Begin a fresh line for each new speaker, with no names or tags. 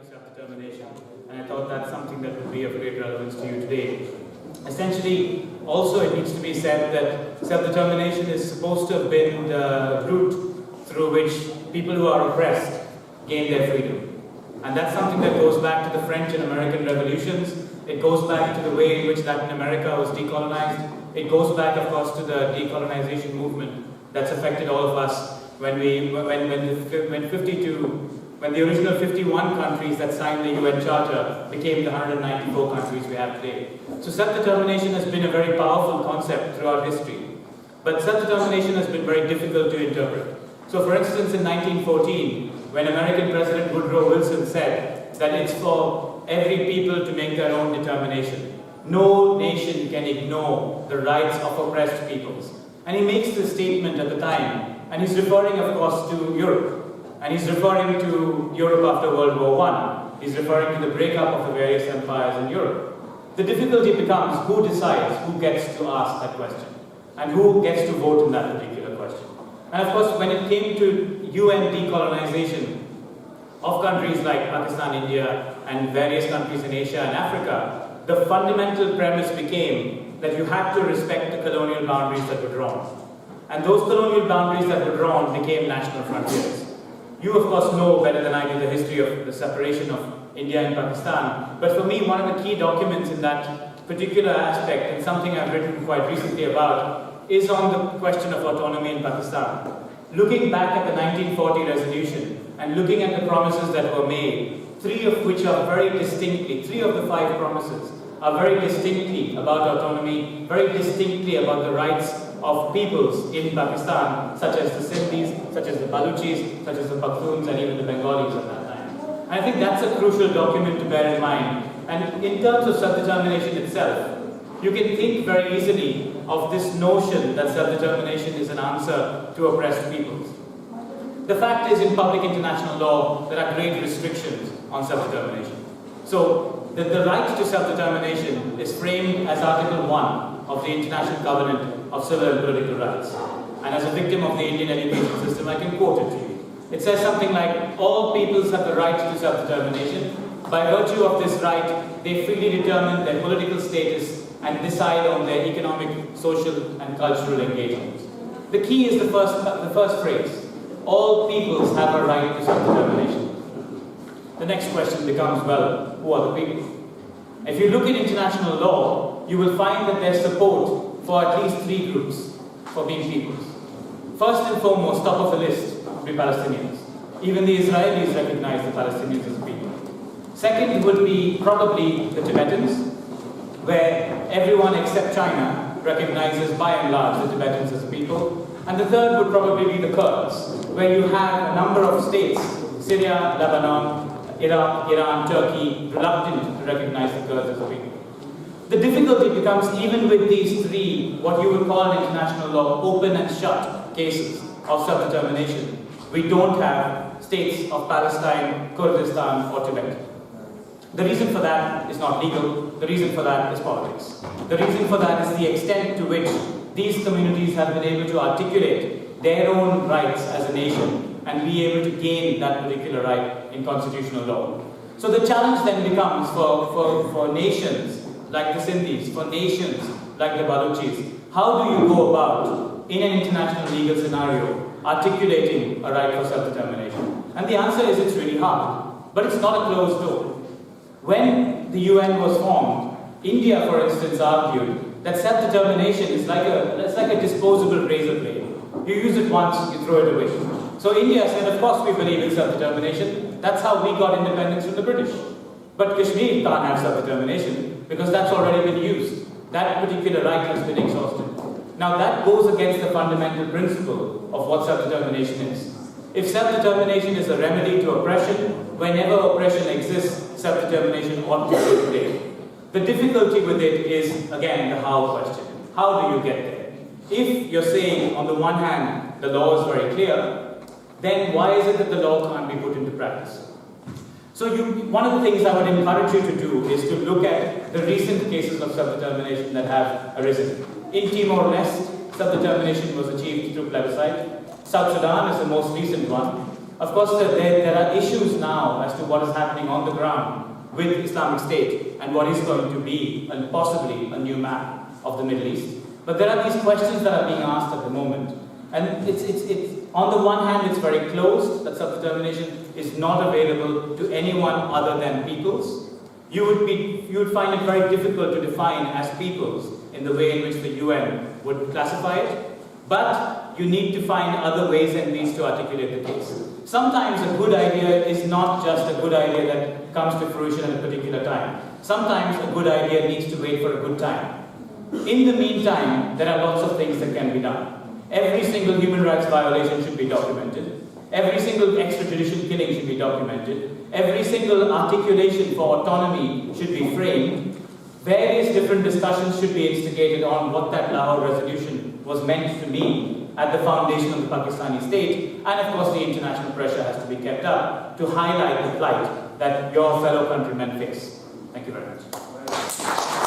self-determination, and I thought that's something that would be of great relevance to you today. Essentially, also it needs to be said that self-determination is supposed to have been the route through which people who are oppressed gain their freedom. And that's something that goes back to the French and American revolutions. It goes back to the way in which Latin America was decolonized. It goes back, of course, to the decolonization movement that's affected all of us when the original 51 countries that signed the UN Charter became the 194 countries we have today. So self-determination has been a very powerful concept throughout history. But self-determination has been very difficult to interpret. So for instance, in 1914, when American President Woodrow Wilson said that it's for every people to make their own determination. No nation can ignore the rights of oppressed peoples. And he makes this statement at the time, and he's referring, of course, to Europe. And he's referring to Europe after World War I. He's referring to the breakup of the various empires in Europe. The difficulty becomes who decides who gets to ask that question and who gets to vote in that particular question. And of course, when it came to UN decolonization of countries like Pakistan, India, and various countries in Asia and Africa, the fundamental premise became that you had to respect the colonial boundaries that were drawn. And those colonial boundaries that were drawn became national frontiers. You, of course, know better than I do the history of the separation of India and Pakistan. But for me, one of the key documents in that particular aspect, and something I've written quite recently about, is on the question of autonomy in Pakistan. Looking back at the 1940 resolution and looking at the promises that were made, three of which are very distinctly, 3 of the 5 promises are very distinctly about autonomy, very distinctly about the rights of peoples in Pakistan, such as the Sindhis, such as the Baluchis, such as the Pakhtuns, and even the Bengalis at that time. And I think that's a crucial document to bear in mind. And in terms of self-determination itself, you can think very easily of this notion that self-determination is an answer to oppressed peoples. The fact is, in public international law, there are great restrictions on self-determination. So, the right to self-determination is framed as Article 1 of the International Covenant of Civil and Political Rights. And as a victim of the Indian education system, I can quote it to you. It says something like, all peoples have the right to self-determination. By virtue of this right, they freely determine their political status and decide on their economic, social, and cultural engagements. The key is the first phrase. All peoples have a right to self-determination. The next question becomes, well, who are the people? If you look at international law, you will find that there's support for at least 3 groups for being peoples. First and foremost, top of the list would be Palestinians. Even the Israelis recognize the Palestinians as a people. Second would be probably the Tibetans, where everyone except China recognizes by and large the Tibetans as a people. And the third would probably be the Kurds, where you have a number of states, Syria, Lebanon, Iraq, Iran, Turkey, reluctant to recognize the Kurds as a people. The difficulty becomes, even with these 3, what you would call in international law, open and shut cases of self-determination. We don't have states of Palestine, Kurdistan, or Tibet. The reason for that is not legal. The reason for that is politics. The reason for that is the extent to which these communities have been able to articulate their own rights as a nation and be able to gain that particular right in constitutional law. So the challenge then becomes for nations like the Sindhis, for nations like the Baluchis, how do you go about, in an international legal scenario, articulating a right for self-determination? And the answer is it's really hard, but it's not a closed door. When the UN was formed, India, for instance, argued that self-determination is like a disposable razor blade. You use it once, you throw it away. So India said, of course we believe in self-determination. That's how we got independence from the British. But Kashmir can't have self-determination because that's already been used. That particular right has been exhausted. Now that goes against the fundamental principle of what self-determination is. If self-determination is a remedy to oppression, whenever oppression exists, self-determination ought to be today. The difficulty with it is, again, the how question. How do you get there? If you're saying, on the one hand, the law is very clear, then why is it that the law can't be put into practice? So one of the things I would encourage you to do is to look at the recent cases of self-determination that have arisen. In Timor-Leste, self-determination was achieved through plebiscite. South Sudan is the most recent one. Of course, there are issues now as to what is happening on the ground with Islamic State and what is going to be and possibly a new map of the Middle East. But there are these questions that are being asked at the moment. And it's on the one hand, it's very closed, that self-determination is not available to anyone other than peoples. You would find it very difficult to define as peoples in the way in which the UN would classify it. But you need to find other ways and means to articulate the case. Sometimes a good idea is not just a good idea that comes to fruition at a particular time. Sometimes a good idea needs to wait for a good time. In the meantime, there are lots of things that can be done. Every single human rights violation should be documented. Every single extrajudicial killing should be documented. Every single articulation for autonomy should be framed. Various different discussions should be instigated on what that Lahore resolution was meant to mean at the foundation of the Pakistani state. And of course, the international pressure has to be kept up to highlight the plight that your fellow countrymen face. Thank you very much.